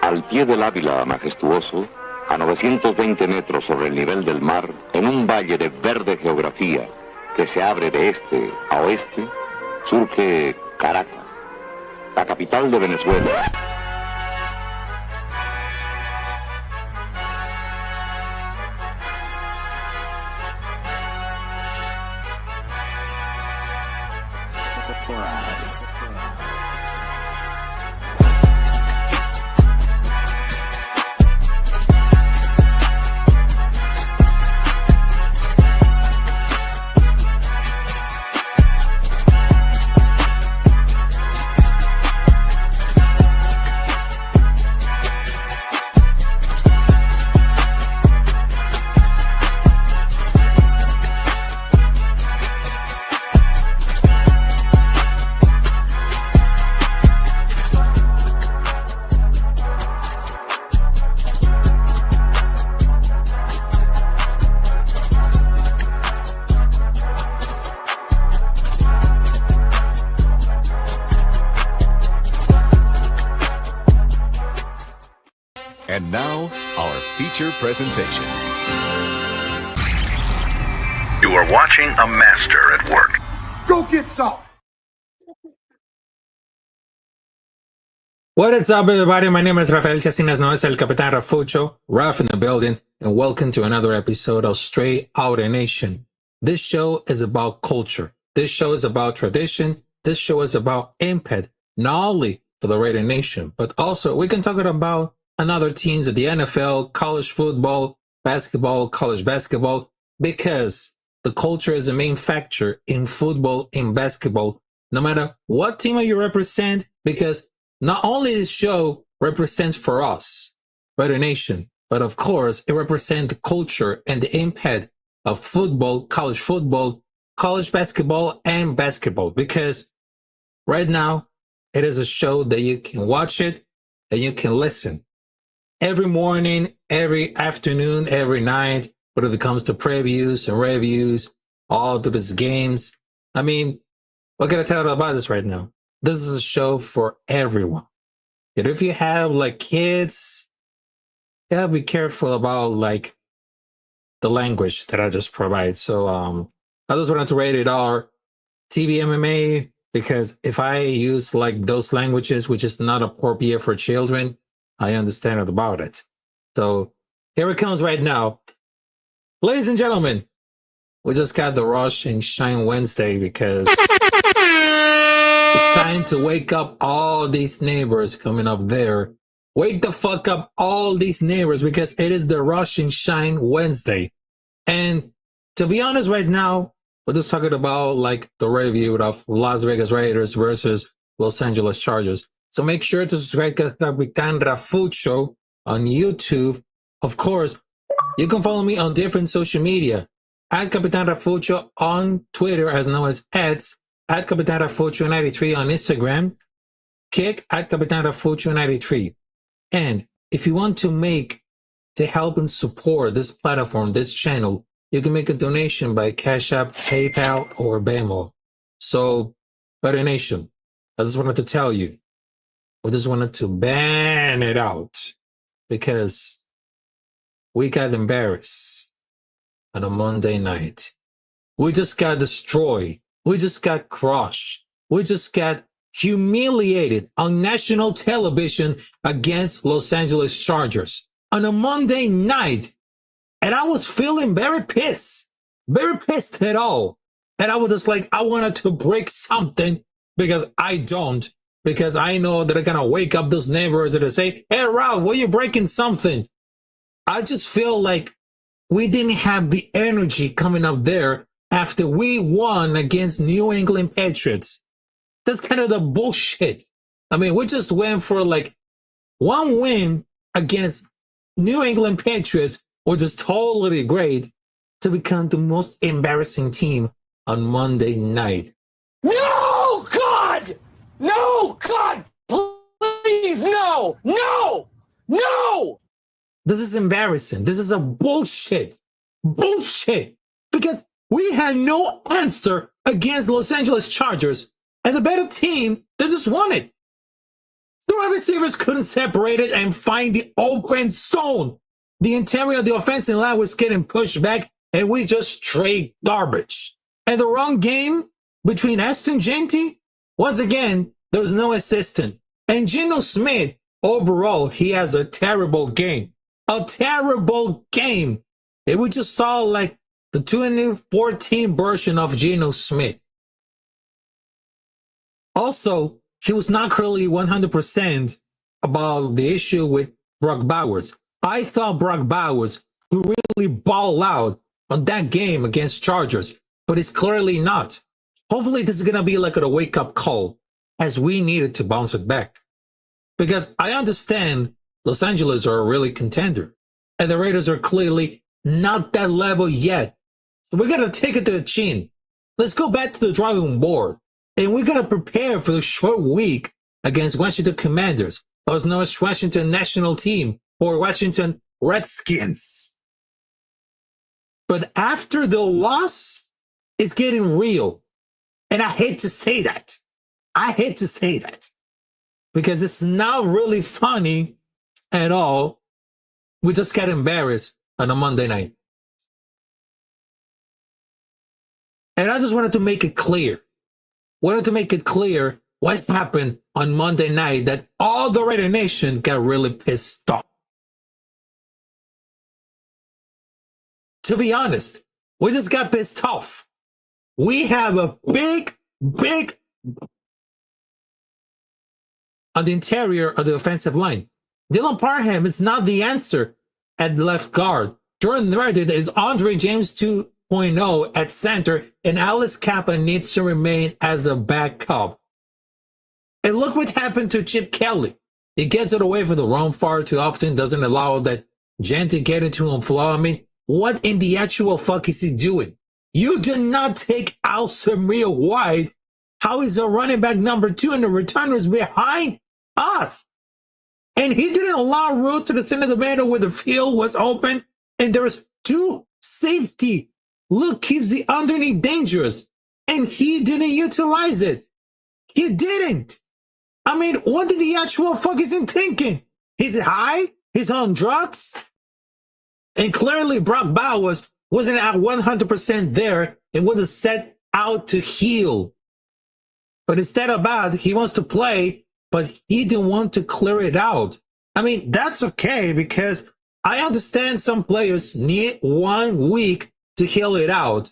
Al pie del Ávila majestuoso, a 920 metros sobre el nivel del mar, en un valle de verde geografía que se abre de este a oeste, surge Caracas, la capital de Venezuela. And now, our feature presentation. You are watching a master at work. Go get some! What is up, everybody? My name is Rafael, si así nos knows, el Capitan Rafucho, Raf in the building, and welcome to another episode of Straight Outta Nation. This show is about culture. This show is about tradition. This show is about impact, not only for the Raider Nation, but also we can talk about another teams at the NFL, college football, basketball, college basketball, because the culture is the main factor in football, in basketball, no matter what team you represent, because not only this show represents for us, Raider Nation, but of course it represents the culture and the impact of football, college basketball, and basketball, because right now it is a show that you can watch it and you can listen. Every morning, every afternoon, every night, whether it comes to previews and reviews, all to these games. I mean, what can I tell you about this right now? This is a show for everyone. And if you have like kids, you gotta be careful about like the language that I just provide. So I just wanted to rate it R TV MMA, because if I use like those languages, which is not appropriate for children, I understand about it. So here it comes right now. Ladies and gentlemen, we just got the Rush and Shine Wednesday because It's time to wake up all these neighbors coming up there. Wake the fuck up all these neighbors because it is the Rush and Shine Wednesday. And to be honest right now, we're just talking about like the review of Las Vegas Raiders versus Los Angeles Chargers. So make sure to subscribe to Capitan Rafucho on YouTube. Of course, you can follow me on different social media. At Capitan Rafucho on Twitter, as known as X, at Capitan Rafucho 93 on Instagram, Kick at Capitan Rafucho 93. And if you want to help and support this platform, this channel, you can make a donation by Cash App, PayPal, or Venmo. So, Better Nation, I just wanted to tell you, we just wanted to ban it out because we got embarrassed on a Monday night. We just got destroyed. We just got crushed. We just got humiliated on national television against Los Angeles Chargers on a Monday night. And I was feeling very pissed at all. And I was just like, I wanted to break something because I know that I'm going to wake up those neighbors and say, hey, Ralph, why are you breaking something? I just feel like we didn't have the energy coming up there after we won against New England Patriots. That's kind of the bullshit. I mean, we just went for like one win against New England Patriots, which is totally great, to become the most embarrassing team on Monday night. No, God! No, God! Please, no! No! No! This is embarrassing. This is a bullshit. Bullshit. Because we had no answer against Los Angeles Chargers, and the better team, they just won it. The wide receivers couldn't separate it and find the open zone. The interior of the offensive line was getting pushed back, and we just straight garbage. And the wrong game between Aston Genty, once again, there was no assistant. And Geno Smith, overall, he has a terrible game. A terrible game. And we just saw like the 2014 version of Geno Smith. Also, he was not clearly 100% about the issue with Brock Bowers. I thought Brock Bowers would really ball out on that game against Chargers, but it's clearly not. Hopefully this is going to be like a wake-up call, as we needed to bounce it back. Because I understand Los Angeles are a really contender, and the Raiders are clearly not that level yet. We're going to take it to the chin. Let's go back to the drawing board, and we're going to prepare for the short week against Washington Commanders, also known as Washington National Team, or Washington Redskins. But after the loss, it's getting real. And I hate to say that. I hate to say that. Because it's not really funny at all. We just got embarrassed on a Monday night. And I just wanted to make it clear. What happened on Monday night that all the Raider Nation got really pissed off. To be honest, we just got pissed off. We have a big on the interior of the offensive line. Dylan Parham is not the answer at left guard. Jordan Reddit is Andre James 2.0 at center, and Alice Kappa needs to remain as a backup. And look what happened to Chip Kelly. He gets it away from the run far too often, doesn't allow that Gent to get into him flow. I mean, what in the actual fuck is he doing? You did not take out Samir White. How is the running back number 2 and the returners behind us? And he didn't allow room to the center of the middle where the field was open, and there was 2 safety. Look, keeps the underneath dangerous, and he didn't utilize it. He didn't. I mean, what did the actual fuck is he thinking? He's high? He's on drugs? And clearly Brock Bowers wasn't at 100% there and wasn't set out to heal. But instead of that, he wants to play, but he didn't want to clear it out. I mean, that's okay because I understand some players need 1 week to heal it out.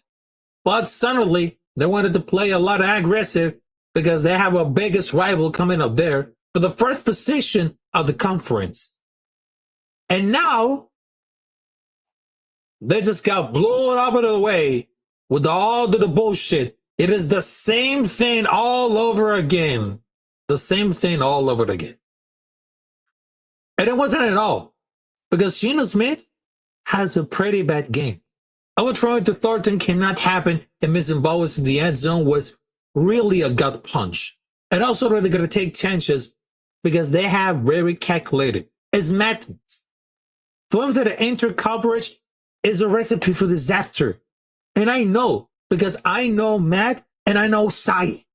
But suddenly, they wanted to play a lot aggressive because they have a biggest rival coming up there for the first position of the conference. And now they just got blown out of the way with all the bullshit. It is the same thing all over again. The same thing all over again. And it wasn't at all, because Geno Smith has a pretty bad game. Overthrowing to Thornton cannot happen, and missing balls in the end zone was really a gut punch. And also they're going to take chances because they have very calculated. It's madness. Throwing to the enter coverage is a recipe for disaster. And I know, because I know Matt and I know Cy.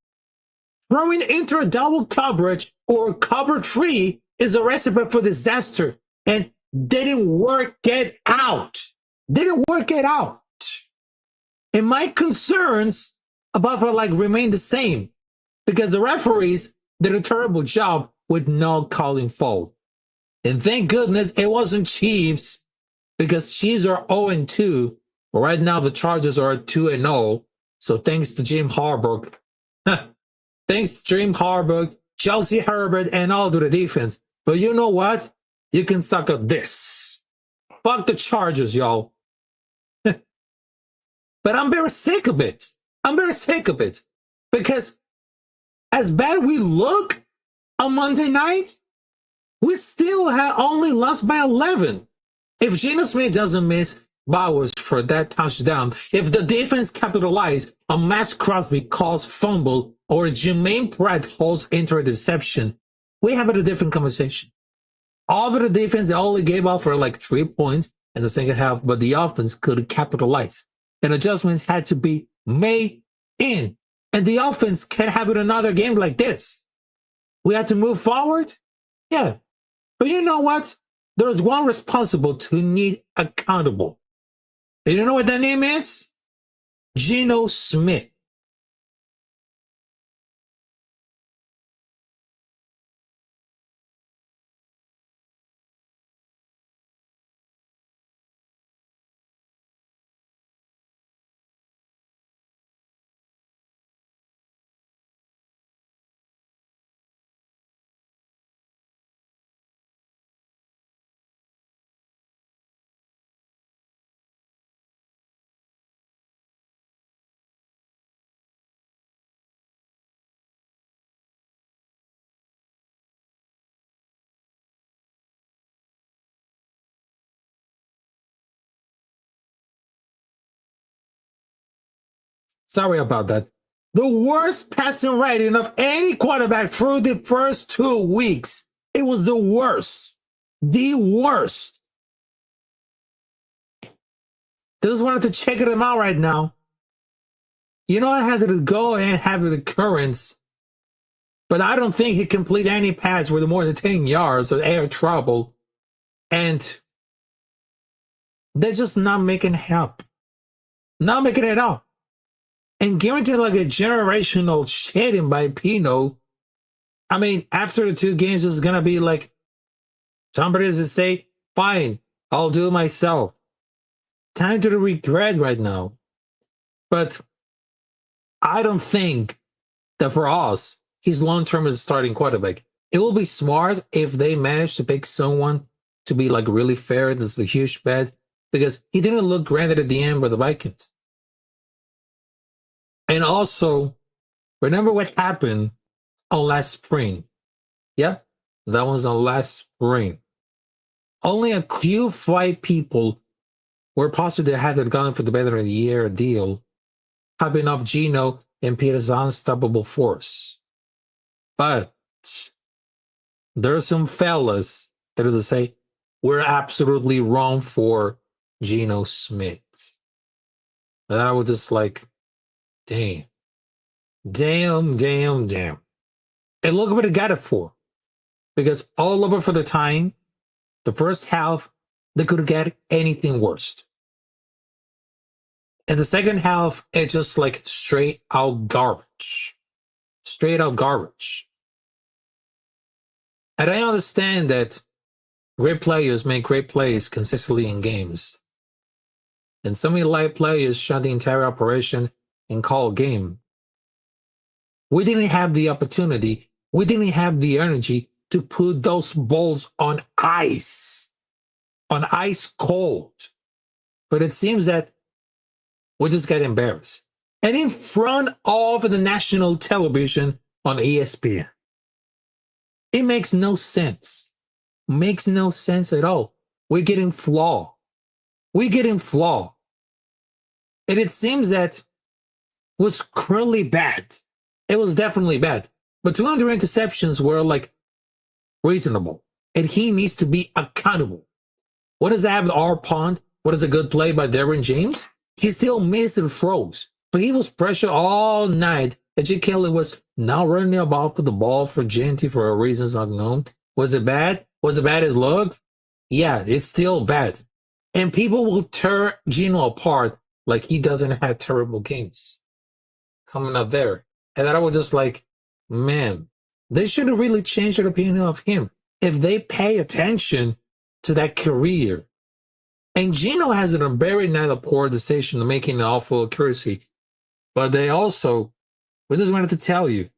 Throwing into a double coverage or cover 3 is a recipe for disaster. And didn't work it out. Didn't work it out. And my concerns about it remain the same, because the referees did a terrible job with no calling foul. And thank goodness it wasn't Chiefs, because Chiefs are 0-2. But right now the Chargers are 2-0. So thanks to Jim Harbaugh. Thanks to Jim Harbaugh, Chelsea Herbert, and all to the defense. But you know what? You can suck up this. Fuck the Chargers, y'all. But I'm very sick of it. I'm very sick of it. Because as bad we look on Monday night, we still have only lost by 11. If Geno Smith doesn't miss Bowers for that touchdown, if the defense capitalizes on Max Crosby calls fumble, or Jermaine Pratt holds interception, we have a different conversation. All of the defense, they only gave up for 3 points in the second half, but the offense could capitalize. And adjustments had to be made in. And the offense can't have it another game like this. We had to move forward? Yeah. But you know what? There's one responsible to need accountable. And you know what that name is? Geno Smith. Sorry about that. The worst passing rating of any quarterback through the first 2 weeks. It was the worst. The worst. Just wanted to check them out right now. You know, I had to go and have the occurrence, but I don't think he completed any pass with more than 10 yards of air trouble. And they're just not making help. Not making it up. And guaranteed a generational shedding by Pino. I mean, after the 2 games, it's going to be somebody to say, fine, I'll do it myself. Time to regret right now. But I don't think that for us, he's long-term as a starting quarterback. It will be smart if they manage to pick someone to be really fair. This is a huge bet, because he didn't look granted at the end by the Vikings. And also, remember what happened on last spring? Yeah, that was on last spring. Only a few 5 people were positive they had gone for the better of the year deal, hyping up Geno and Peter's unstoppable force. But there are some fellas that are to say, we're absolutely wrong for Geno Smith. And I was just damn. And look what it got it for. Because all over for the time, the first half, they could have got anything worse. And the second half, it's just straight out garbage. Straight out garbage. And I understand that great players make great plays consistently in games. And some elite players shut the entire operation and call a game. We didn't have the opportunity. We didn't have the energy to put those balls on ice cold. But it seems that we just get embarrassed. And in front of the national television on ESPN. It makes no sense. Makes no sense at all. We're getting flawed. We're getting flawed. And it seems that was clearly bad. It was definitely bad. But 200 interceptions were like reasonable. And he needs to be accountable. What does that have our pond? What is a good play by Derwin James? He still missed and froze. But he was pressured all night. And Jake Kelly was not running about with the ball for Genty for reasons unknown. Was it bad? Was it bad as luck? Yeah, it's still bad. And people will tear Gino apart like he doesn't have terrible games coming up there. And then I was just like, man, they should have really changed their opinion of him if they pay attention to that career. And Gino has a very not poor decision making an awful accuracy. But they also, we just wanted to tell you,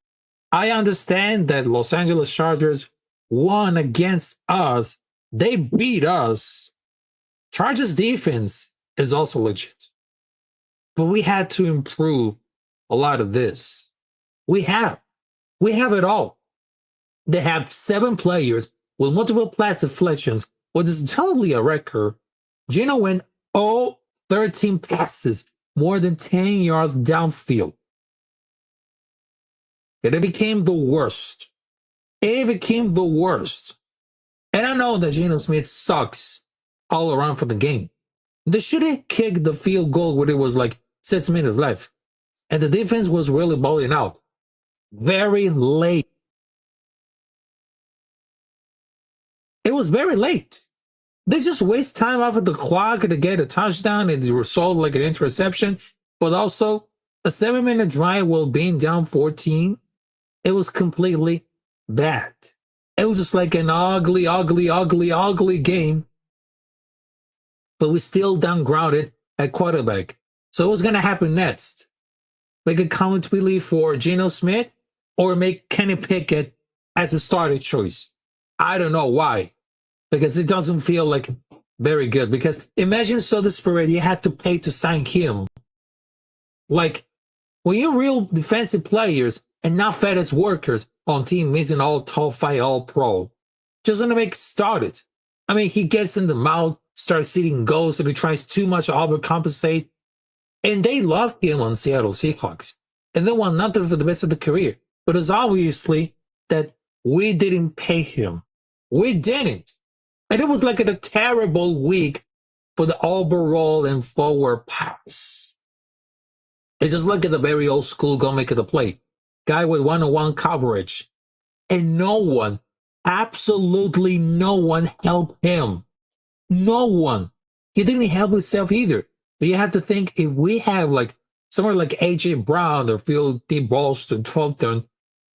I understand that Los Angeles Chargers won against us. They beat us. Chargers defense is also legit. But we had to improve a lot of this. We have it all. They have 7 players with multiple pass deflections, which is totally a record. Gino went 13 passes, more than 10 yards downfield. And it became the worst. It became the worst. And I know that Geno Smith sucks all around for the game. They should have kicked the field goal when it was like 6 minutes left. And the defense was really balling out. Very late. It was very late. They just waste time off of the clock to get a touchdown and the result like an interception. But also, a 7-minute drive while being down 14, it was completely bad. It was just like an ugly game. But we still downgraded at quarterback. So what's going to happen next? Make a completely for Geno Smith or make Kenny Pickett as a starter choice? I don't know why. Because it doesn't feel like very good. Because imagine so desperate you had to pay to sign him. Like, when you're real defensive players and not FedEx workers on team missing all top 5 all pro, just gonna make started. I mean, he gets in the mouth, starts seeing goals, and he tries too much to overcompensate. And they love him on Seattle Seahawks. And they want nothing for the rest of the career. But it's obviously that we didn't pay him. We didn't. And it was like a terrible week for the overall and forward pass. It's just like at the very old school go make it a play. Guy with one-on-one coverage. And no one, absolutely no one helped him. No one. He didn't help himself either. But you have to think if we have like somewhere like A.J. Brown or field deep balls to 12th turn,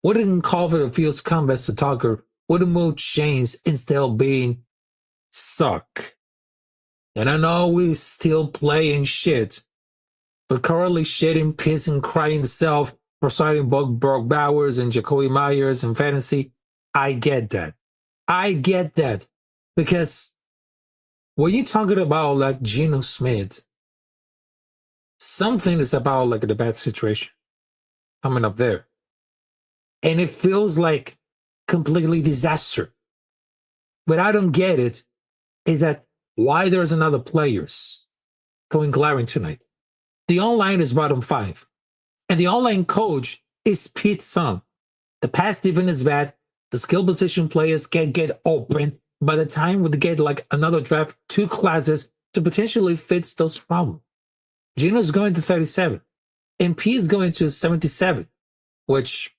wouldn't cover the field's comebacks to Tucker, wouldn't move chains instead of being suck. And I know we still playing shit, but currently shitting, pissing, crying himself for starting Brock Bowers and Jacoby Myers in fantasy. I get that. I get that. Because when you're talking about like Geno Smith, something is about like the bad situation coming up there. And it feels like completely disaster. But I don't get it. Is that why there's another players going glaring tonight? The online is bottom 5. And the online coach is Pete Sung. The pass defense is bad. The skill position players can't get open. By the time we get like another draft, 2 classes to potentially fix those problems. Gino's going to 37. And P is going to 77. Which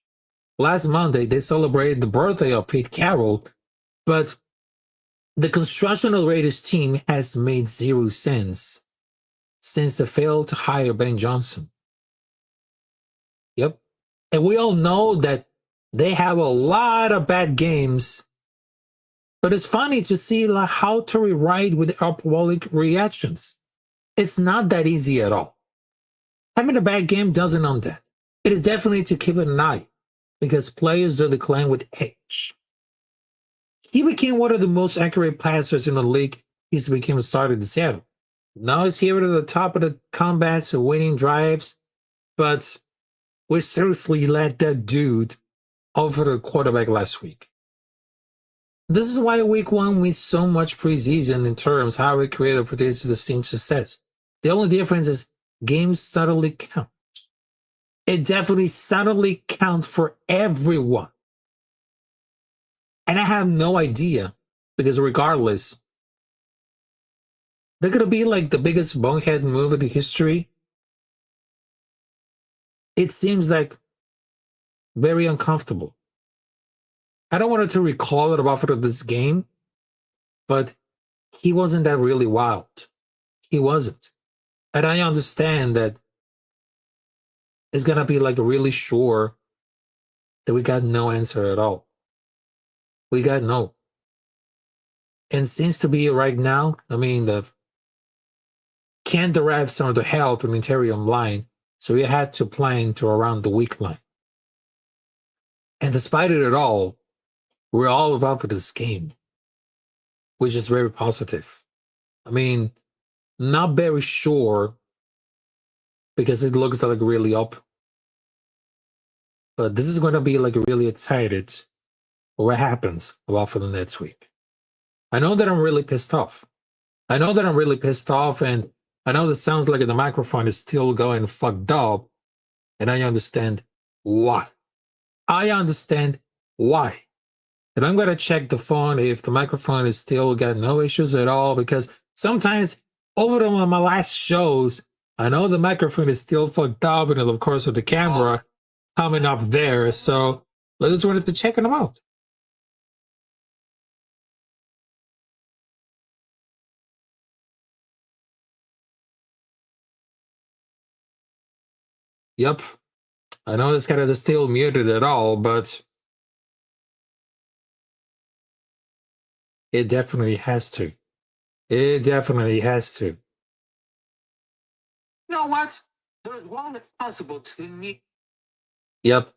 last Monday they celebrated the birthday of Pete Carroll. But the construction of the Raiders team has made 0 sense since they failed to hire Ben Johnson. Yep. And we all know that they have a lot of bad games. But it's funny to see like how to rewrite with alcoholic reactions. It's not that easy at all. Having a bad game doesn't own that. It is definitely to keep an eye. because players do decline with age. He became one of the most accurate passers in the league. He became a starter in Seattle. Now he's here at the top of the combats and winning drives, but we seriously let that dude over the quarterback last week. This is why week one means so much preseason in terms how we create or predict the team's success. The only difference is games subtly count. It definitely subtly counts for everyone. And I have no idea, because regardless, they're going to be like the biggest bonehead move in the history. It seems like very uncomfortable. I don't want to recall it about this game, but he wasn't that really wild. He wasn't. And I understand that it's going to be like really sure that we got no answer at all. We got no. And seems to be right now, I mean, the can't derive some of the health from the interior line, so you had to plan to around the weak line. And despite it all, we're all involved with this game, which is very positive. I mean, not very sure because it looks like really up. But this is going to be like really excited for what happens about for the next week. I know that I'm really pissed off. And I know that sounds like the microphone is still going fucked up, and I understand why. And I'm going to check the phone if the microphone is still got no issues at all, because sometimes over my last shows, I know the microphone is still fucked up, and of course with the camera coming up there. So I just wanted to check them out. Yep. I know this guy is still muted at all, but it definitely has to. You know what? There's one that's possible to me. Yep.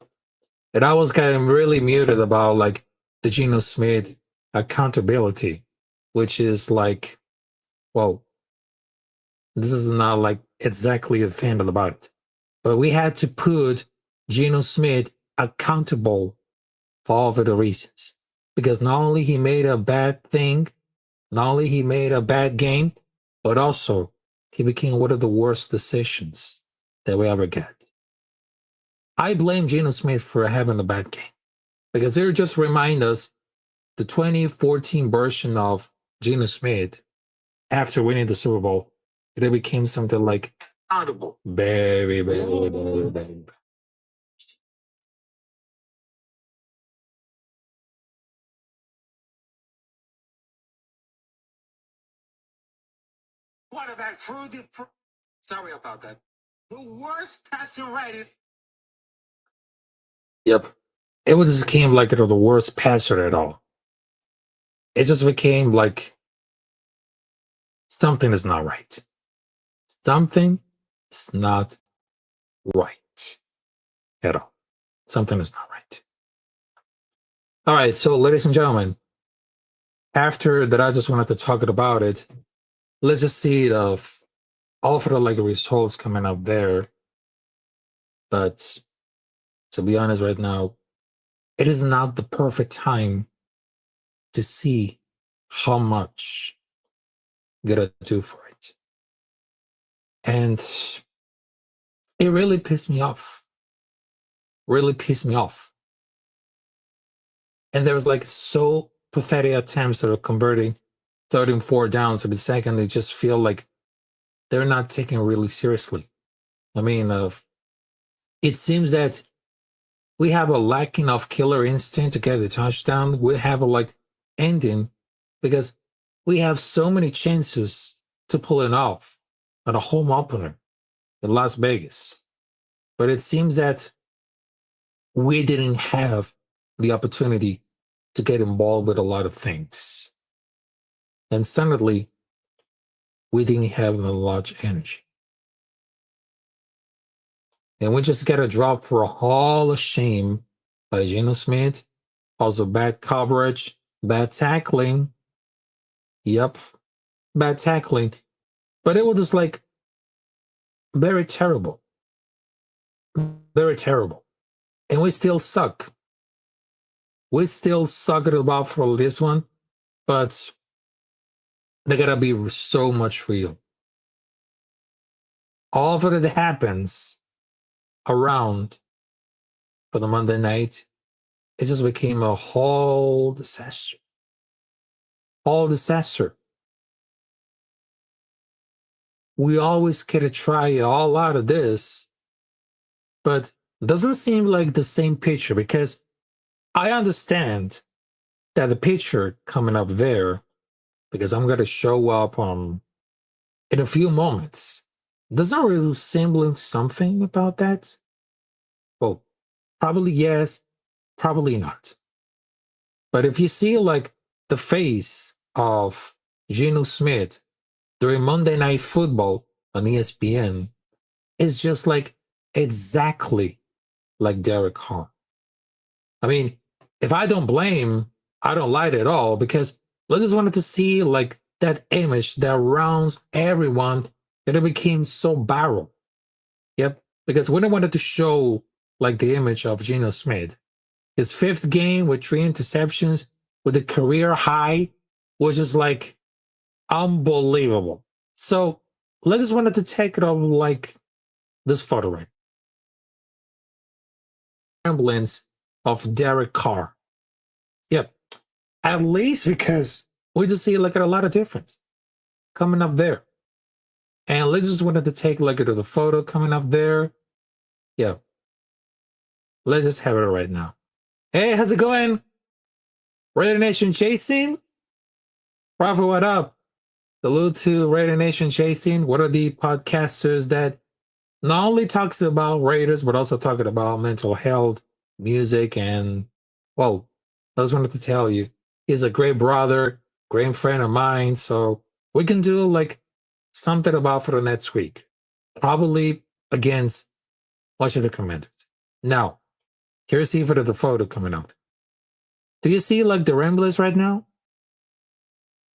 And I was kind of really muted about like the Geno Smith accountability, which is like, well, this is not like exactly a fan about it. But we had to put Geno Smith accountable for all of the reasons. Because not only he made a bad thing, not only he made a bad game, but also he became one of the worst decisions that we ever got. I blame Geno Smith for having a bad game. Because it just remind us the 2014 version of Geno Smith after winning the Super Bowl. It became something like audible. Very, very, very, very. What about Fruity? Sorry about that. The worst passing rated. Yep. It just became like the worst passer at all. It just became like something is not right. Something is not right at all. Something is not right. All right, so ladies and gentlemen, after that, I just wanted to talk about it. Let's just see all of the like results coming up there. But to be honest, right now, it is not the perfect time to see how much you gotta do for it. And it really pissed me off. And there was like so pathetic attempts at converting third and fourth downs to the second. They just feel like they're not taken really seriously. I mean, it seems that we have a lacking of killer instinct to get the touchdown. We have a like ending because we have so many chances to pull it off at a home opener in Las Vegas. But it seems that we didn't have the opportunity to get involved with a lot of things. And suddenly, we didn't have a large energy. And we just got a drop for a hall of shame by Geno Smith. Also bad coverage, bad tackling. Yep, bad tackling. But it was just like very terrible. Very terrible. And we still suck. We still suck at the ball for this one, but they gotta be so much real. All of it that happens around for the Monday night, it just became a whole disaster. Whole disaster. We always get to try all out of this, but it doesn't seem like the same picture, because I understand that the picture coming up there, because I'm going to show up in a few moments, doesn't really resemble something about that. Well, probably yes, probably not. But if you see like the face of Geno Smith during Monday Night Football on ESPN, it's just like exactly like Derek Carr. I mean, if I don't blame, I don't like it at all, because I just wanted to see like that image that rounds everyone, that it became so barrel. Yep, because when I wanted to show like the image of Geno Smith, his fifth game with 3 interceptions with a career high was just like unbelievable. So I just wanted to take it up like this photo right. Semblance of Derek Carr. Yep. At least because we just see like a lot of difference coming up there. And let's just wanted to take a look at the photo coming up there. Yeah. Let's just have it right now. Hey, how's it going? Raider Nation Chasing? Rafa, what up? Salute to Raider Nation Chasing. What are the podcasters that not only talks about Raiders, but also talking about mental health, music, and, well, I just wanted to tell you, he's a great brother, great friend of mine, so we can do like something about for the next week. Probably against Watch the Commanders. Now, here's the photo coming out. Do you see like the Ramblers right now?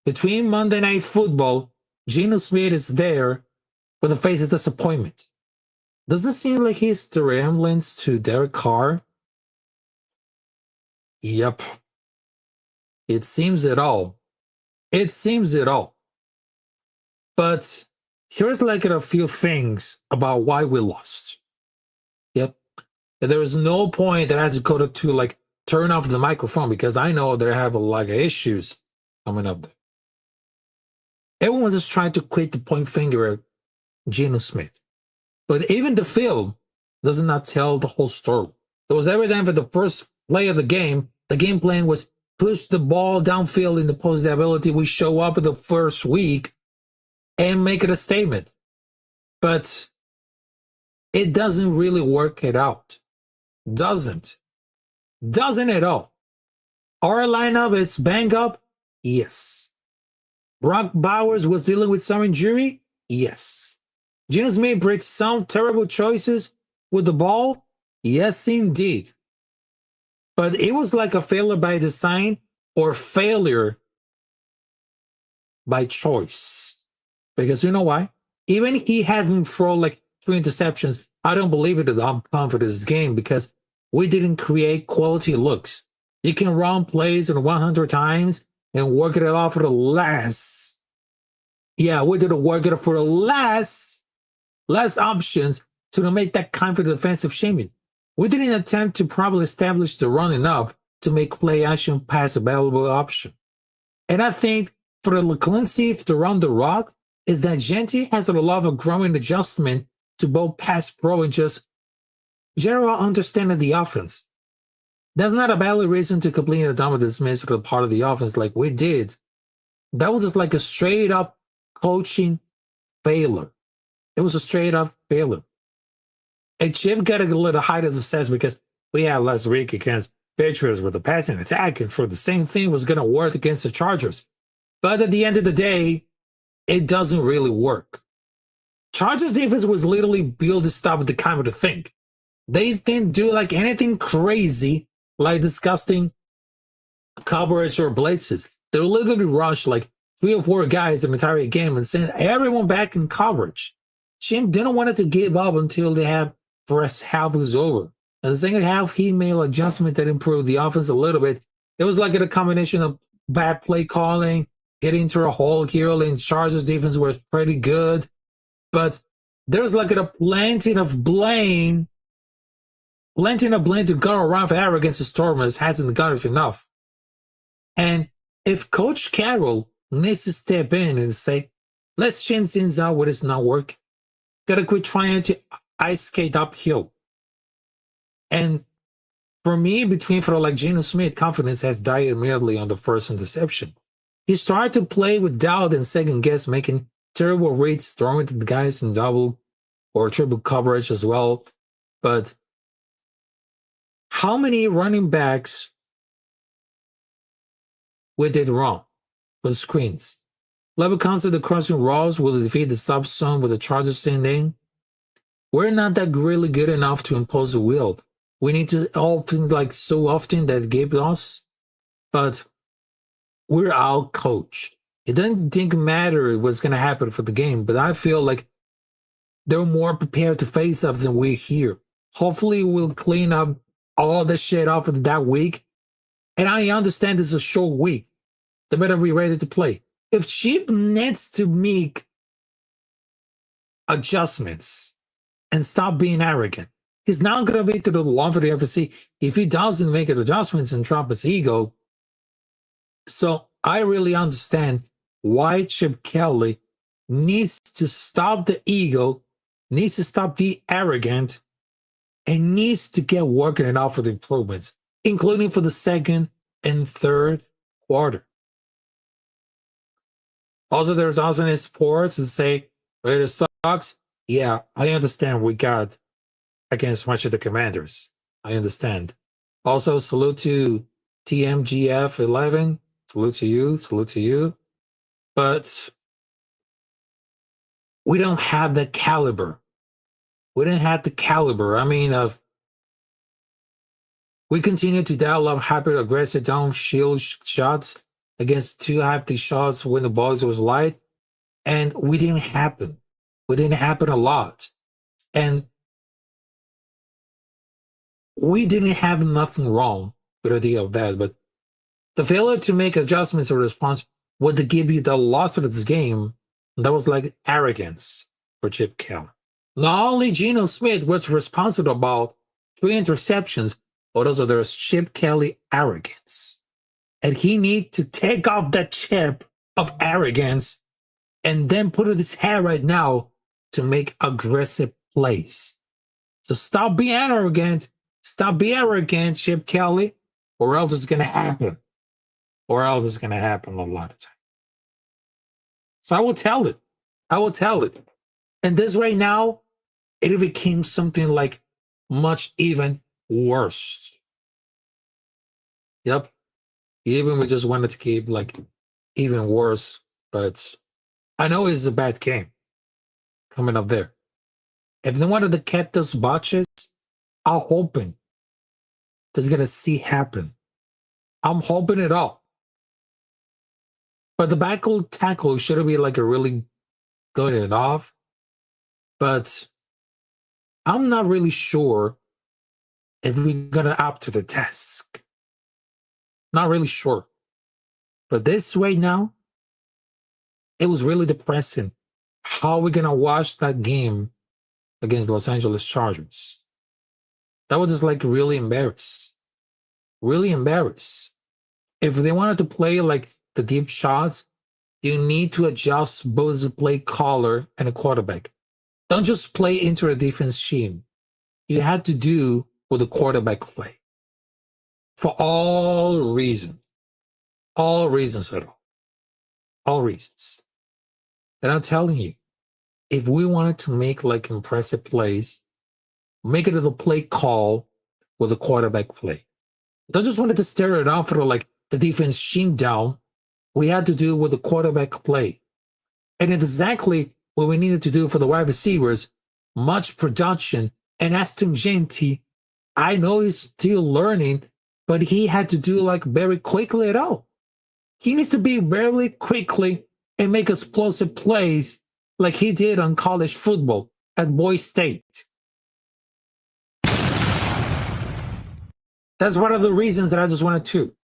Between Monday Night Football, Geno Smith is there with a face of disappointment. Does it seem like he's the resemblance to Derek Carr? Yep. It seems it all. It seems it all. But here's like a few things about why we lost. Yep. And there was no point that I had to go to like turn off the microphone, because I know they have a lot of issues coming up there. Everyone was just trying to quit the point finger at Geno Smith. But even the film does not tell the whole story. It was evident that the first play of the game plan was push the ball downfield in the post ability. We show up in the first week and make it a statement. But it doesn't really work it out. Doesn't at all. Our lineup is banged up? Yes. Brock Bowers was dealing with some injury? Yes. Geno Smith made some terrible choices with the ball? Yes, indeed. But it was like a failure by design or failure by choice. Because you know why? Even he hadn't thrown like 3 interceptions, I don't believe it that I'm confident in this game, because we didn't create quality looks. You can run plays in 100 times and work it off for the last. Yeah, we did work it for the last options to make that kind of defensive shaming. We didn't attempt to probably establish the running up to make play action pass available option. And I think for the Clancy to run the rock is that Genty has a lot of growing adjustment to both pass pro and just general understanding the offense. That's not a valid reason to completely dominate dismiss for the part of the offense like we did. That was just like a straight up coaching failure. It was a straight up failure. And Chip got a little height of success because we had last week against Patriots with the passing attack, and for the same thing was going to work against the Chargers. But at the end of the day, it doesn't really work. Chargers defense was literally built to stop the kind of thing. They didn't do like anything crazy like disgusting coverage or blitzes. They literally rush like 3 or 4 guys the entire game and send everyone back in coverage. Jim didn't want it to give up until the first half was over. And the second half, he made an adjustment that improved the offense a little bit. It was like a combination of bad play calling, getting into a hole here, and Chargers defense was pretty good. But there's like a planting of blame to go around for arrogance. The Stormers hasn't got it enough. And if Coach Carroll needs to step in and say, let's change things out when it's not working, gotta quit trying to ice skate uphill. And for me, like Geno Smith, confidence has died immediately on the first interception. He started to play with doubt and second guess, making terrible reads, throwing to the guys in double or triple coverage as well. But how many running backs we did wrong with screens? Level concept the crossing routes will defeat the sub zone with the Chargers sending. We're not that really good enough to impose a will. We need to often, like so often that gave us, but we're out coached. It didn't matter what's going to happen for the game, but I feel like they're more prepared to face us than we're here. Hopefully we'll clean up all the shit up that week. And I understand it's a short week. They better be ready to play. If Chip needs to make adjustments and stop being arrogant, he's not going to be to the long for the FSC if he doesn't make adjustments and drop his ego. So I really understand why Chip Kelly needs to stop the ego, needs to stop the arrogant, and needs to get working it out for the improvements, including for the second and third quarter. Also, there's also in sports to say, Raiders sucks. Yeah, I understand we got against much of the Commanders. I understand. Also, salute to TMGF11. Salute to you. But we don't have the caliber. We didn't have the caliber. I mean, we continue to dial up hyper aggressive down shield shots against 2 hefty shots when the balls was light, and we didn't happen. We didn't happen a lot, and we didn't have nothing wrong with the idea of that. But the failure to make adjustments or response would give you the loss of this game. That was like arrogance for Chip Kelly. Not only Geno Smith was responsible about 3 interceptions, but also there's Chip Kelly arrogance. And he needs to take off that chip of arrogance and then put it in his head right now to make aggressive plays. So stop being arrogant. Stop being arrogant, Chip Kelly, or else it's going to happen. Or else it's going to happen a lot of times. So I will tell it. And this right now, it became something like much even worse. Yep. Even we just wanted to keep like even worse. But I know it's a bad game coming up there. If they wanted to get those botches, I'm hoping that's going to see happen. I'm hoping it all. But the back tackle should be like a really good enough. But I'm not really sure if we're going to up to the task. Not really sure. But this way now, it was really depressing. How are we going to watch that game against the Los Angeles Chargers? That was just like really embarrassed. Really embarrassed. If they wanted to play like the deep shots, you need to adjust both the play caller and the quarterback. Don't just play into a defense scheme. You had to do with the quarterback play. For all reasons. All reasons at all. All reasons. And I'm telling you, if we wanted to make like impressive plays, make it a play call with the quarterback play. Don't just wanted to stare it off for like the defense scheme down. We had to do with the quarterback play. And it's exactly what we needed to do for the wide receivers. Much production. And Aston Genty, I know he's still learning, but he had to do like very quickly at all. He needs to be very quickly and make explosive plays like he did on college football at Boise State. That's one of the reasons that I just wanted to.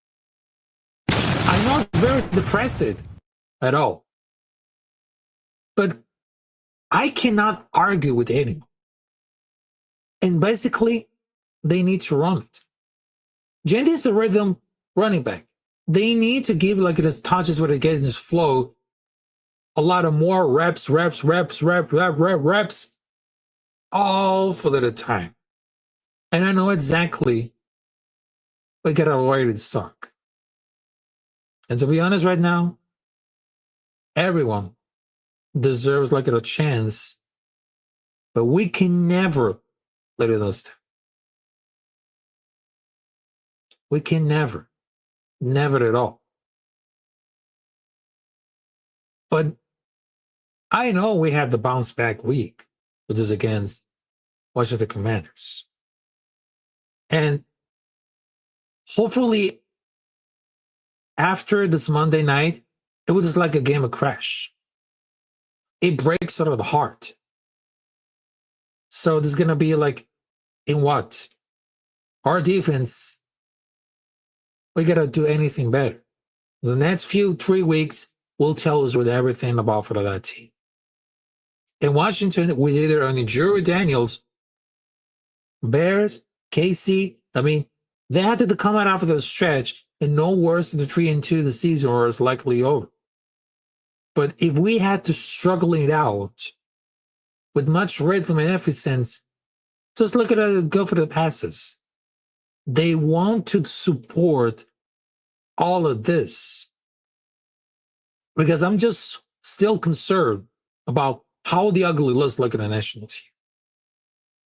I know it's very depressing at all, but I cannot argue with anyone. And basically, they need to run it. Genty is a rhythm running back. They need to give like his touches where they get in his flow a lot of more reps, all for the time. And I know exactly we gotta avoid it suck. And to be honest right now, everyone deserves like a chance, but we can never let it us down. We can never at all. But I know we had the bounce back week, which is against Washington Commanders. And hopefully after this Monday night, it was just like a game of crash. It breaks out of the heart. So there's going to be like, in what? Our defense, we got to do anything better. The next 3 weeks will tell us with everything about for that team. In Washington, with either on Drew Daniels, Bears, KC, they had to come out after the stretch and no worse than the 3-2 the season or it's likely over. But if we had to struggle it out with much rhythm and efficiency, just look at it, go for the passes. They want to support all of this because I'm just still concerned about how the ugly looks like in a national team.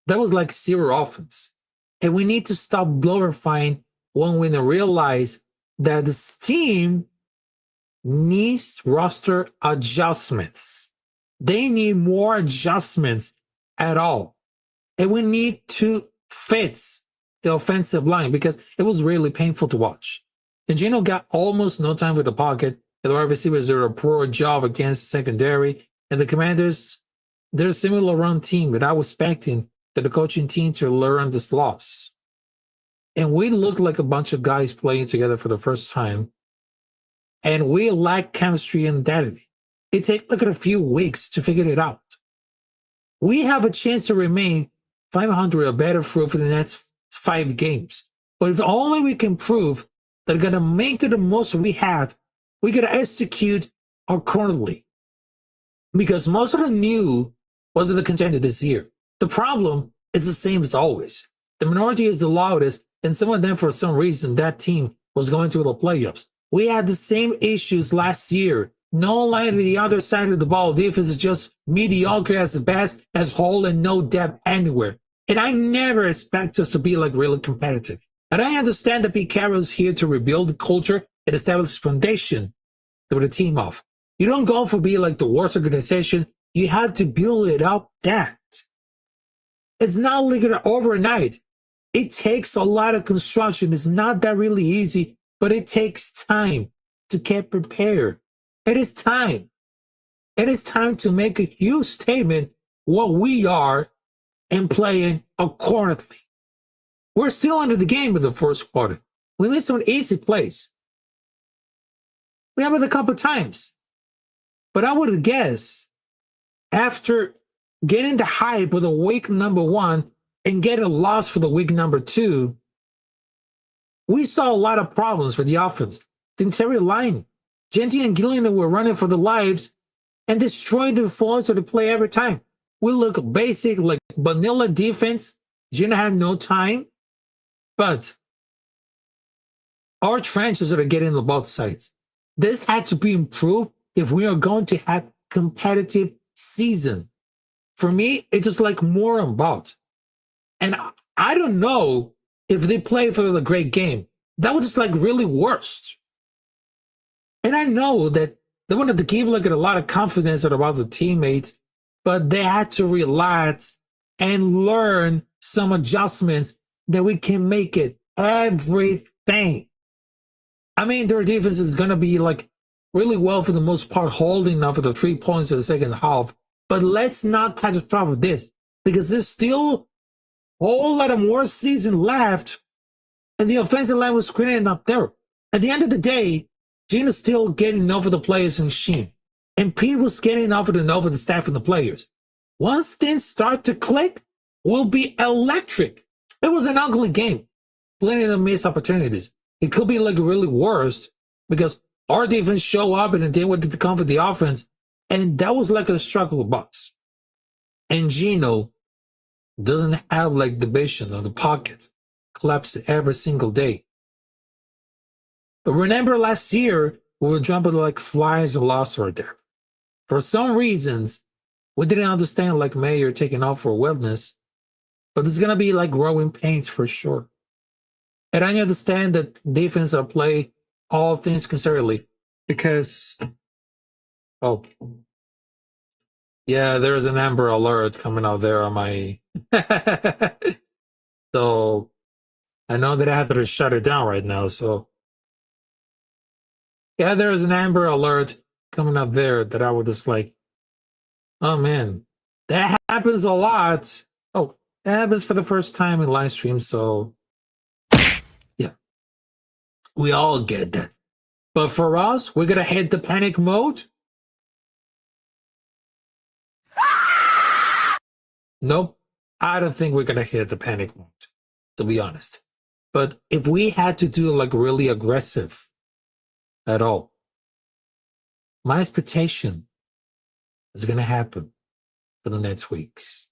That was like zero offense. And we need to stop glorifying one win and realize that this team needs roster adjustments. They need more adjustments at all. And we need to fix the offensive line because it was really painful to watch. And Gino got almost no time with the pocket. And the wide receivers did a poor job against secondary. And the Commanders, they're a similar run team, but I was expecting that the coaching team to learn this loss. And we look like a bunch of guys playing together for the first time. And we lack chemistry and identity. It takes like a few weeks to figure it out. We have a chance to remain 500 or better for the next 5 games. But if only we can prove that we're going to make the most we have, we got to execute accordingly. Because most of the new wasn't the contender this year. The problem is the same as always. The minority is the loudest, and some of them, for some reason, that team was going to the playoffs. We had the same issues last year. No line to the other side of the ball. Defense is just mediocre as best as whole and no depth anywhere. And I never expect us to be like really competitive. And I understand that Pete Carroll is here to rebuild the culture and establish a foundation with a team of. You don't go for being like the worst organization. You have to build it up that. It's not like overnight. It takes a lot of construction. It's not that really easy, but it takes time to get prepared. It is time. It is time to make a huge statement what we are and playing accordingly. We're still under the game in the first quarter. We missed some easy plays. We have it a couple of times. But I would guess after getting the hype of the week number 1 and getting a loss for the week number 2, we saw a lot of problems for the offense. The interior line, Genty and Gillian were running for their lives and destroying the flows of the play every time. We look basic, like vanilla defense. Gina had no time. But our trenches are getting to both sides. This had to be improved if we are going to have competitive season. For me, it's just like more about. And I don't know if they play for the great game. That was just like really worst. And I know that they wanted to keep like a lot of confidence about the teammates, but they had to relax and learn some adjustments that we can make it every thing. I mean, their defense is going to be like really well for the most part, holding enough of the 3 points in the second half. But let's not catch a problem with this, because there's still a whole lot of more season left, and the offensive line was screening up there. At the end of the day, Gina's still getting enough of the players in Sheen, and Pete was getting enough of the staff and the players. Once things start to click, we'll be electric. It was an ugly game. Plenty of missed opportunities. It could be like really worse because our defense show up and they wanted to come for the offense, and that was like a struggle bus. And Gino doesn't have like the vision of the pocket, collapse every single day. But remember last year, we were jumping like flies and lost our depth. For some reasons, we didn't understand like Mayer taking off for wellness, but there's going to be like growing pains for sure. And I understand that defense will play all things consideredly because, oh, yeah, there's an Amber Alert coming out there on my, so I know that I have to shut it down right now. So yeah, there's an Amber Alert coming up there that I would just like, oh man, that happens a lot. Oh, that happens for the first time in live stream. So yeah, we all get that. But for us, we're going to hit the panic mode. Nope, I don't think we're going to hit the panic mode, to be honest. But if we had to do like really aggressive at all, my expectation is going to happen for the next weeks.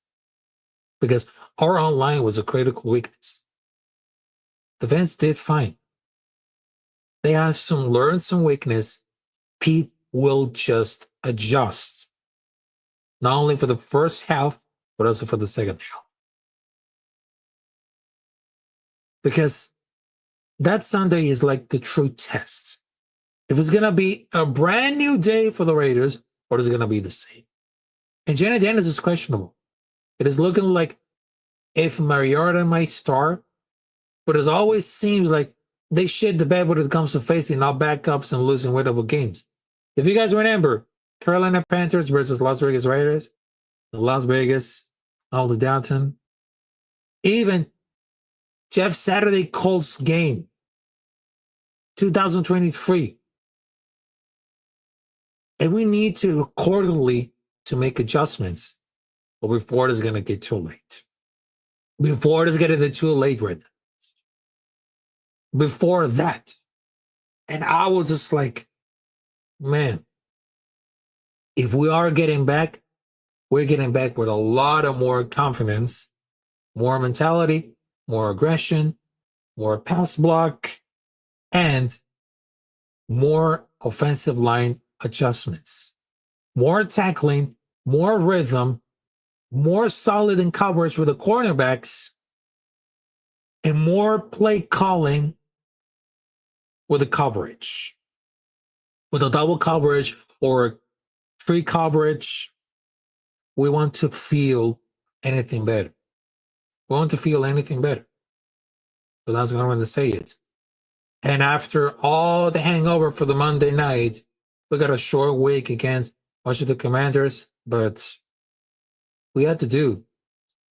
Because our online was a critical weakness. The Vents did fine. They have learned some weakness. Pete will just adjust. Not only for the first half, but also for the second half. Because that Sunday is like the true test. If it's going to be a brand new day for the Raiders, or is it going to be the same? And Janet Dennis is questionable. It is looking like if Mariota might start, but it always seems like they shit the bed when it comes to facing our backups and losing winnable games. If you guys remember, Carolina Panthers versus Las Vegas Raiders, Las Vegas, all the downtown, even Jeff Saturday Colts game, 2023. And we need to accordingly to make adjustments, but before it is going to get too late. Before it is getting too late right now. Before that. And I was just like, man, if we are getting back, we're getting back with a lot of more confidence, more mentality, more aggression, more pass block, and more offensive line adjustments, more tackling, more rhythm, more solid in coverage with the cornerbacks, and more play calling with the coverage. With a double coverage or free coverage, we want to feel anything better. We want to feel anything better. So that's what I want to say it. And after all the hangover for the Monday night, we got a short week against Washington Commanders, but we had to do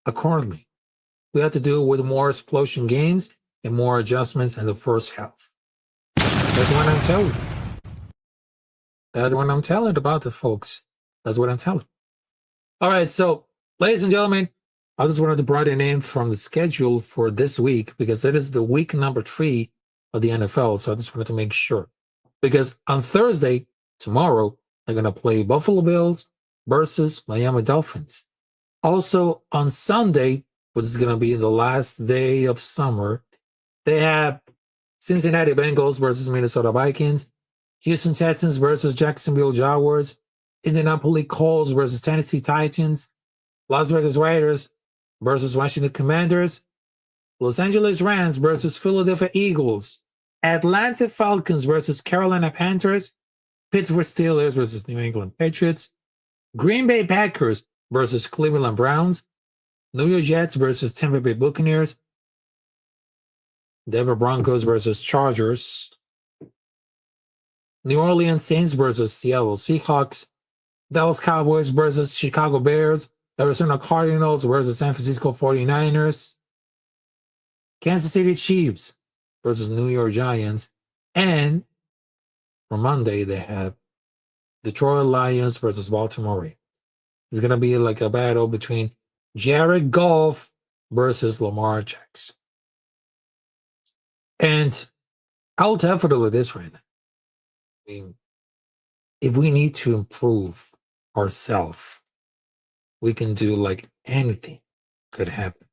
accordingly. We had to do with more explosion gains and more adjustments in the first half. That's what I'm telling you. That's what I'm telling about the folks. That's what I'm telling. All right, so ladies and gentlemen, I just wanted to broaden in from the schedule for this week because it is the week number 3 of the NFL. So I just wanted to make sure. Because on Thursday, tomorrow, they're going to play Buffalo Bills versus Miami Dolphins. Also on Sunday, which is going to be the last day of summer, they have Cincinnati Bengals versus Minnesota Vikings, Houston Texans versus Jacksonville Jaguars, Indianapolis Colts versus Tennessee Titans, Las Vegas Raiders versus Washington Commanders, Los Angeles Rams versus Philadelphia Eagles, Atlanta Falcons versus Carolina Panthers, Pittsburgh Steelers versus New England Patriots, Green Bay Packers versus Cleveland Browns, New York Jets versus Tampa Bay Buccaneers, Denver Broncos versus Chargers, New Orleans Saints versus Seattle Seahawks, Dallas Cowboys versus Chicago Bears, Arizona Cardinals versus San Francisco 49ers, Kansas City Chiefs versus New York Giants, and for Monday they have Detroit Lions versus Baltimore Ravens. It's going to be like a battle between Jared Goff versus Lamar Jackson. And I'll definitely this right now. I mean, if we need to improve ourselves, we can do like anything could happen.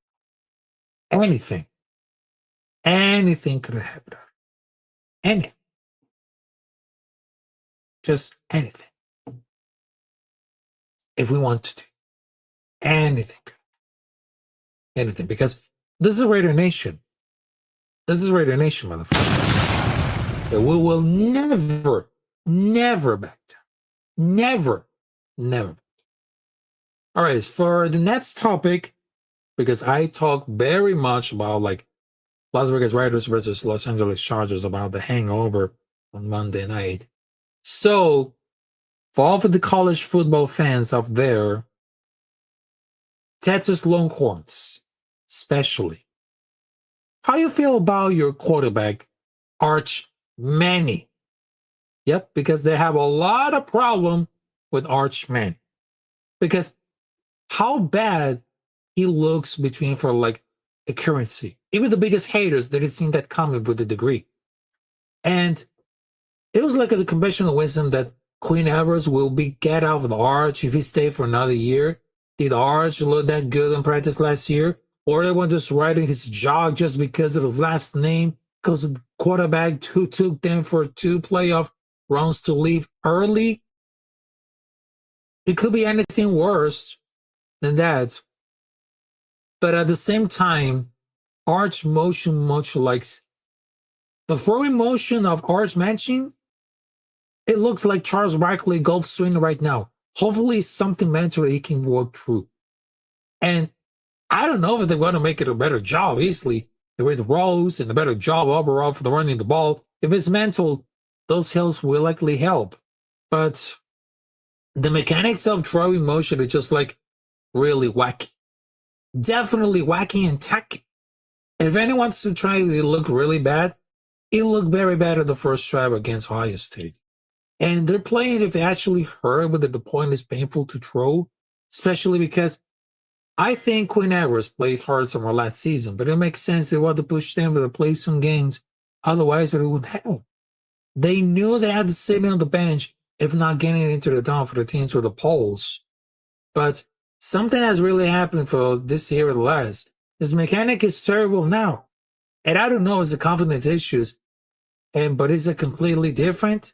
Anything. Anything could happen. Anything. Just anything. If we want to do anything. Anything. Because this is Raider Nation. This is Raider Nation, motherfuckers. And we will never back down. Never. All right, for the next topic, because I talk very much about like Las Vegas Raiders versus Los Angeles Chargers about the hangover on Monday night. So, for all of the college football fans out there, Texas Longhorns, especially, how you feel about your quarterback, Arch Manning? Yep, because they have a lot of problem with Arch Manning. Because how bad he looks between for like accuracy. Even the biggest haters didn't see that coming with a degree. And it was like a conventional wisdom that Quinn Evers will be get out of the Arch if he stayed for another year. Did Arch look that good in practice last year? Or they were just writing his jog just because of his last name, because the quarterback who took them for 2 playoff rounds to leave early? It could be anything worse than that. But at the same time, Arch motion much likes the throwing motion of Arch Manning. It looks like Charles Barkley golf swing right now. Hopefully something mentally he can work through. And I don't know if they're going to make it a better job. Obviously, with Rose and a better job overall for the running the ball. If it's mental, those hills will likely help. But the mechanics of throwing motion is just like really wacky. Definitely wacky and tacky. If anyone wants to try to look really bad, it looked very bad at the first drive against Ohio State. And they're playing if they actually heard whether the point is painful to throw, especially because I think Quinn Evers played hard somewhere last season, but it makes sense they want to push them to play some games. Otherwise, it would help. They knew they had to sit on the bench, if not getting into the down for the teams with the polls. But something has really happened for this year at last. His mechanic is terrible now. And I don't know, it's a confidence issues. But is it completely different?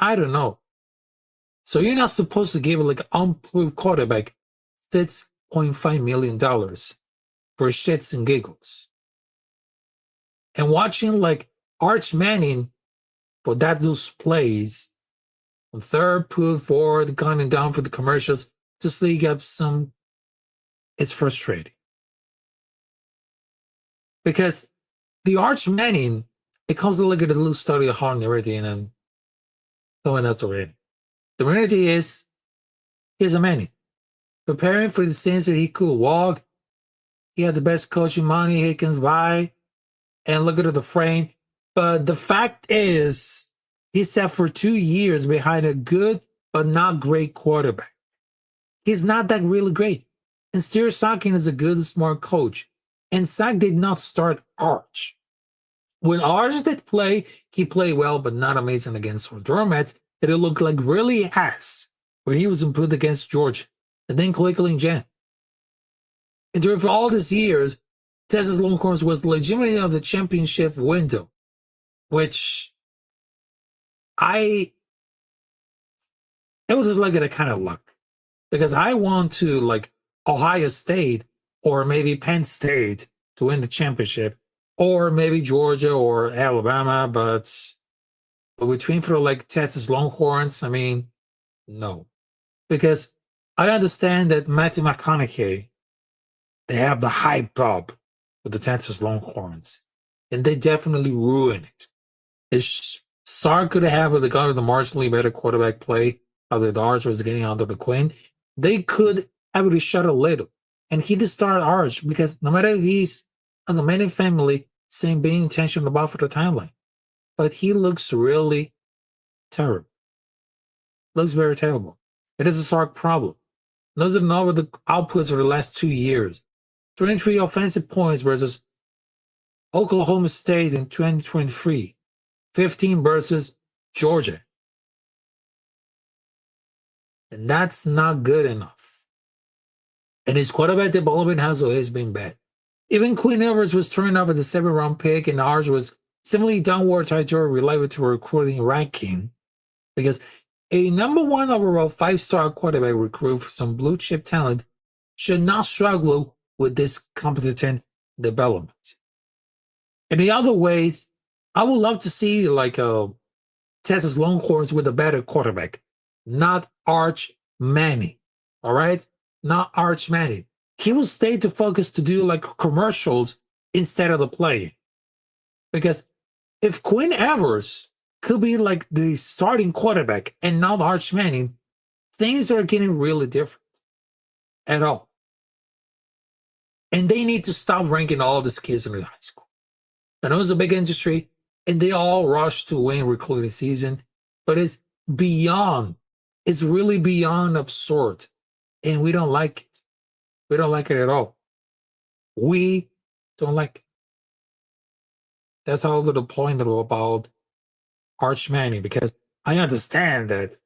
I don't know. So you're not supposed to give like an unproved quarterback $6.5 million for shits and giggles. And watching like Arch Manning for that those plays on third, put forward, gunning down for the commercials, just league up some, it's frustrating. Because the Arch Manning, it calls it like a little study of hard already and then going out already. The reality is, he's a Manning. Preparing for the sense that he could walk. He had the best coaching money he can buy. And look at the frame. But the fact is, he sat for 2 years behind a good but not great quarterback. He's not that really great. And Steer Sockin is a good, smart coach. And Sack did not start Arch. When Arch did play, he played well, but not amazing against Dormats. That it looked like really ass when he was improved against Georgia. And then quickly in Jan. And during all these years, Texas Longhorns was legitimately on the championship window, which it was just like a kind of luck. Because I want to like Ohio State or maybe Penn State to win the championship, or maybe Georgia or Alabama, but between for like Texas Longhorns, I mean, no. Because I understand that Matthew McConaughey, they have the hype up with the Texas Longhorns. and they definitely ruined it. If Sark could have gone with the marginally better quarterback play, how the Arch was getting under the Quinn, they could have it shut a little. And he did start Arch because no matter if he's on the Manning family, same being intentional about for the timeline. But he looks really terrible. Looks very terrible. It is a Sark problem. Doesn't know what the outputs for the last 2 years. 23 offensive points versus Oklahoma State in 2023. 15 versus Georgia. And that's not good enough. And his quarterback development has always been bad. Even Quinn Ewers was turned off at the 7th round pick, and ours was similarly downward trajectory related to a recruiting ranking because a number 1 overall 5-star quarterback recruit for some blue chip talent should not struggle with this competent development. In the other ways, I would love to see like a Texas Longhorns with a better quarterback, not Arch Manning. All right? Not Arch Manning. He will stay to focus to do like commercials instead of the play. Because if Quinn Ewers could be like the starting quarterback and not Arch Manning, things are getting really different at all. And they need to stop ranking all these kids in the high school. I know it's a big industry, and they all rush to win recruiting season, but it's really beyond absurd. And we don't like it. We don't like it at all. We don't like it. That's all to the point about Arch Manning, because I understand that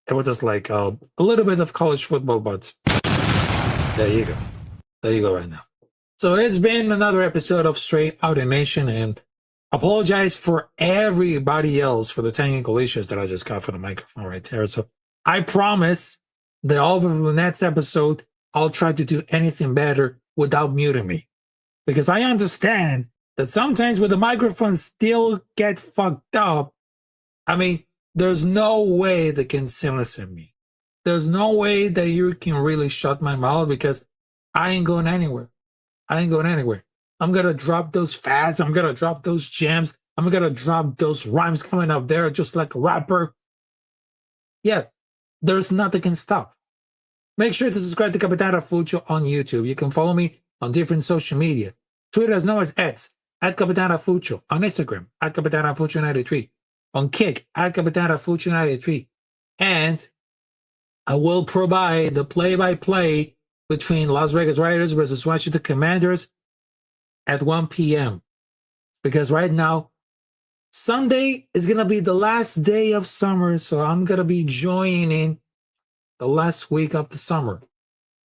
it was just like a little bit of college football, but there you go. There you go right now. So it's been another episode of Straight Outta Nation, and apologize for everybody else for the technical issues that I just got for the microphone right there. So I promise that over the next episode, I'll try to do anything better without muting me. Because I understand that sometimes when the microphone still get fucked up, I mean, there's no way they can silence me. There's no way that you can really shut my mouth because I ain't going anywhere. I ain't going anywhere. I'm going to drop those fads. I'm going to drop those jams. I'm going to drop those rhymes coming up there just like a rapper. Yeah, there's nothing can stop. Make sure to subscribe to Capitan Rafucho on YouTube. You can follow me on different social media. Twitter as known as at Capitan Rafucho. On Instagram, at Capitan Rafucho 93. On Kick, at Capitan Rafucho 93. And I will provide the play-by-play between Las Vegas Raiders versus Washington Commanders at 1 p.m. Because right now, Sunday is going to be the last day of summer, so I'm going to be joining the last week of the summer.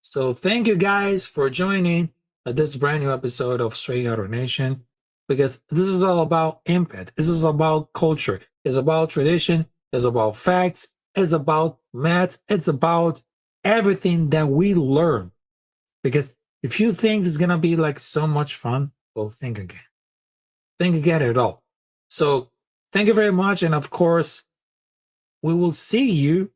So thank you guys for joining this brand new episode of Straight Outta Nation, because this is all about impact. This is about culture. It's about tradition. It's about facts. It's about math. It's about everything that we learn. Because if you think it's going to be like so much fun, well, think again. Think again at all. So thank you very much. And of course, we will see you,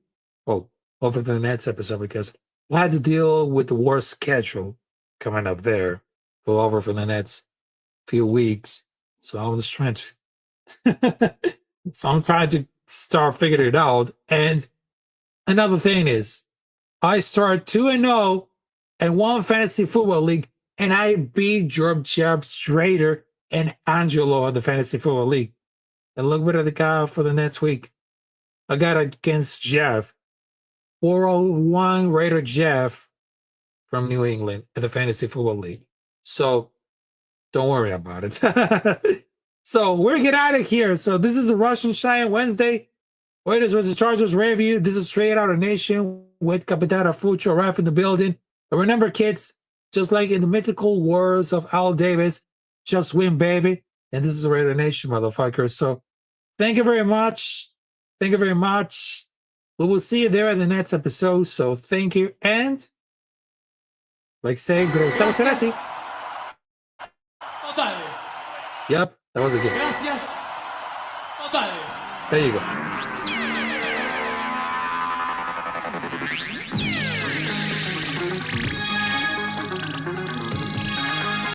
well, over the next episode, because I had to deal with the worst schedule coming up there for the next few weeks. So I was trying to, so I'm trying to start figuring it out. And another thing is, I started 2-0 and one fantasy football league, and I beat Jeff Schrader and Angelo in the fantasy football league. And look what I got for the next week. I got against Jeff, 401 Raider Jeff from New England in the fantasy football league. So don't worry about it. So we're getting out of here. So this is the Russian Shine Wednesday. Raiders versus Chargers review. This is Straight Outta Nation with Capitan Rafucho, Raf in the building. And remember, kids, just like in the mythical words of Al Davis, just win, baby. And this is Raider Nation, motherfuckers. So thank you very much. Thank you very much. We will see you there at the next episode. So thank you. And like say, gracias. Totales. Yep, that was a good. Gracias. Totales. There you go.